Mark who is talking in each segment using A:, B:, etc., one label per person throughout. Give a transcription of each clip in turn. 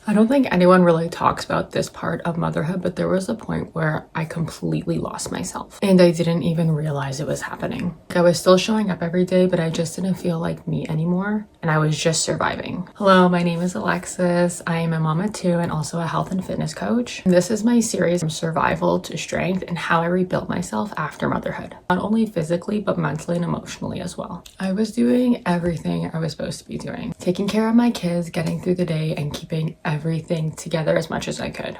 A: I don't think anyone really talks about this part of motherhood, but there was a point where I completely lost myself and I didn't even realize it was happening. I was still showing up every day, but I just didn't feel like me anymore and I was just surviving. Hello, my name is Alexis. I am a mama too and also a health and fitness coach. And this is my series from survival to strength and how I rebuilt myself after motherhood. Not only physically, but mentally and emotionally as well. I was doing everything I was supposed to be doing. Taking care of my kids, getting through the day, and keeping everything together as much as I could.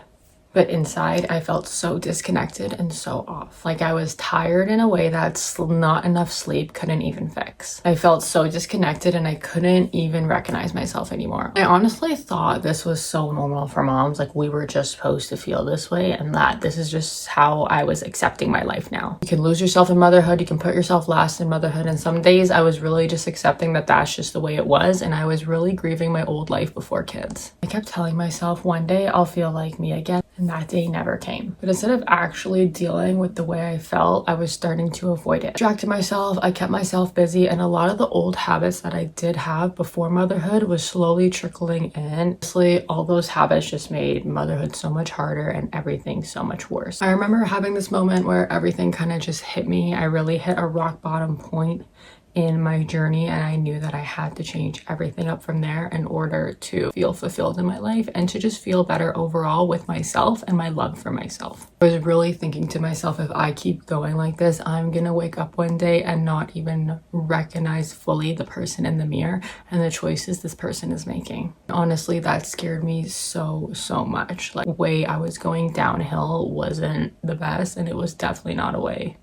A: But inside, I felt so disconnected and so off. Like I was tired in a way that not enough sleep couldn't even fix. I felt so disconnected and I couldn't even recognize myself anymore. I honestly thought this was so normal for moms. Like we were just supposed to feel this way and that this is just how I was accepting my life now. You can lose yourself in motherhood. You can put yourself last in motherhood. And some days I was really just accepting that that's just the way it was. And I was really grieving my old life before kids. I kept telling myself one day I'll feel like me again. And that day never came. But instead of actually dealing with the way I felt, I was starting to avoid it. Distracted myself, I kept myself busy, and a lot of the old habits that I did have before motherhood was slowly trickling in. Honestly, all those habits just made motherhood so much harder and everything so much worse. I remember having this moment where everything kind of just hit me. I really hit a rock bottom point in my journey and I knew that I had to change everything up from there in order to feel fulfilled in my life and to just feel better overall with myself and my love for myself. I was really thinking to myself, if I keep going like this, I'm gonna wake up one day and not even recognize fully the person in the mirror and the choices this person is making. Honestly, that scared me so much. Like the way I was going downhill wasn't the best and it was definitely not a way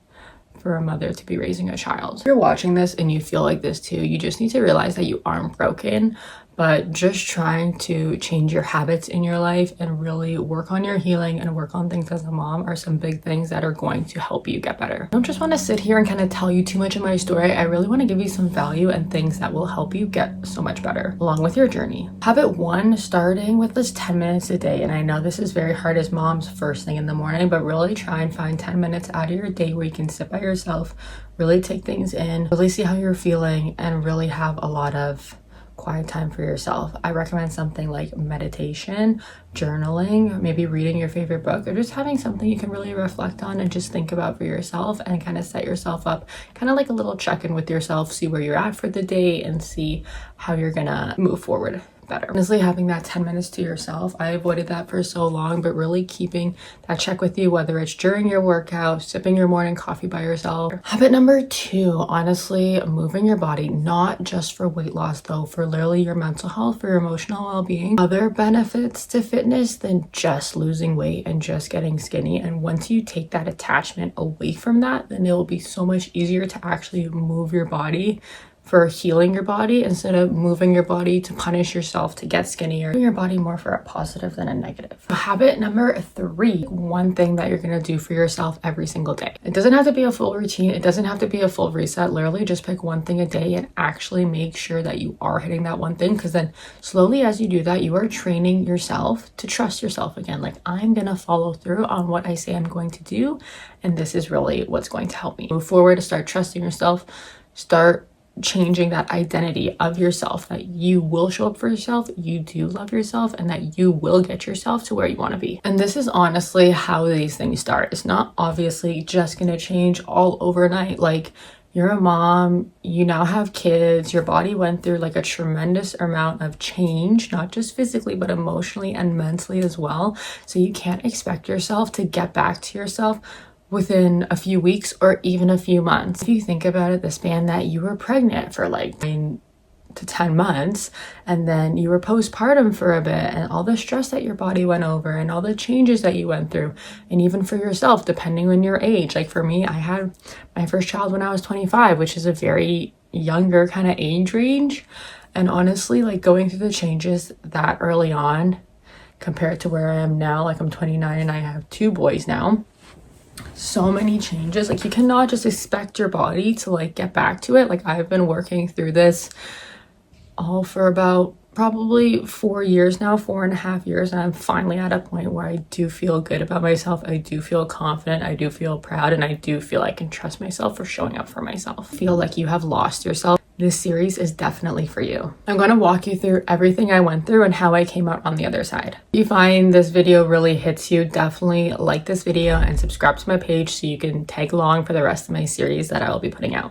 A: for a mother to be raising a child. If you're watching this and you feel like this too, you just need to realize that you aren't broken, but just trying to change your habits in your life and really work on your healing and work on things as a mom are some big things that are going to help you get better. I don't just want to sit here and kind of tell you too much of my story. I really want to give you some value and things that will help you get so much better along with your journey. Habit 1, starting with this 10 minutes a day. And I know this is very hard as moms first thing in the morning, but really try and find 10 minutes out of your day where you can sit by yourself, really take things in, really see how you're feeling, and really have a lot of quiet time for yourself. I recommend something like meditation, journaling, maybe reading your favorite book, or just having something you can really reflect on and just think about for yourself and kind of set yourself up, kind of like a little check-in with yourself, see where you're at for the day and see how you're gonna move forward better. Honestly, having that 10 minutes to yourself, I avoided that for so long, but really keeping that check with you, whether it's during your workout, sipping your morning coffee by yourself. Habit number 2, honestly, moving your body, not just for weight loss though, for literally your mental health, for your emotional well-being. Other benefits to fitness than just losing weight and just getting skinny. And once you take that attachment away from that, then it will be so much easier to actually move your body for healing your body instead of moving your body to punish yourself to get skinnier. Moving your body more for a positive than a negative. Habit number 3, one thing that you're gonna do for yourself every single day. It doesn't have to be a full routine. It doesn't have to be a full reset. Literally just pick one thing a day and actually make sure that you are hitting that one thing, because then slowly as you do that, you are training yourself to trust yourself again. Like, I'm gonna follow through on what I say I'm going to do, and this is really what's going to help me move forward. Start trusting yourself. Start changing that identity of yourself, that you will show up for yourself, you do love yourself, and that you will get yourself to where you want to be. And this is honestly how these things start. It's not obviously just going to change all overnight. Like, you're a mom, you now have kids, your body went through like a tremendous amount of change, not just physically, but emotionally and mentally as well. So you can't expect yourself to get back to yourself within a few weeks or even a few months. If you think about it, the span that you were pregnant for like 9 to 10 months, and then you were postpartum for a bit, and all the stress that your body went over and all the changes that you went through, and even for yourself, depending on your age. Like for me, I had my first child when I was 25, which is a very younger kind of age range. And honestly, like going through the changes that early on compared to where I am now, like I'm 29 and I have 2 boys now. So many changes. Like, you cannot just expect your body to like get back to it. Like, I've been working through this all for about probably 4 years now, 4.5 years, and I'm finally at a point where I do feel good about myself. I do feel confident, I do feel proud, and I do feel I can trust myself for showing up for myself. Feel like you have lost yourself, this series is definitely for you. I'm going to walk you through everything I went through and how I came out on the other side. If you find this video really hits you, definitely like this video and subscribe to my page so you can tag along for the rest of my series that I will be putting out.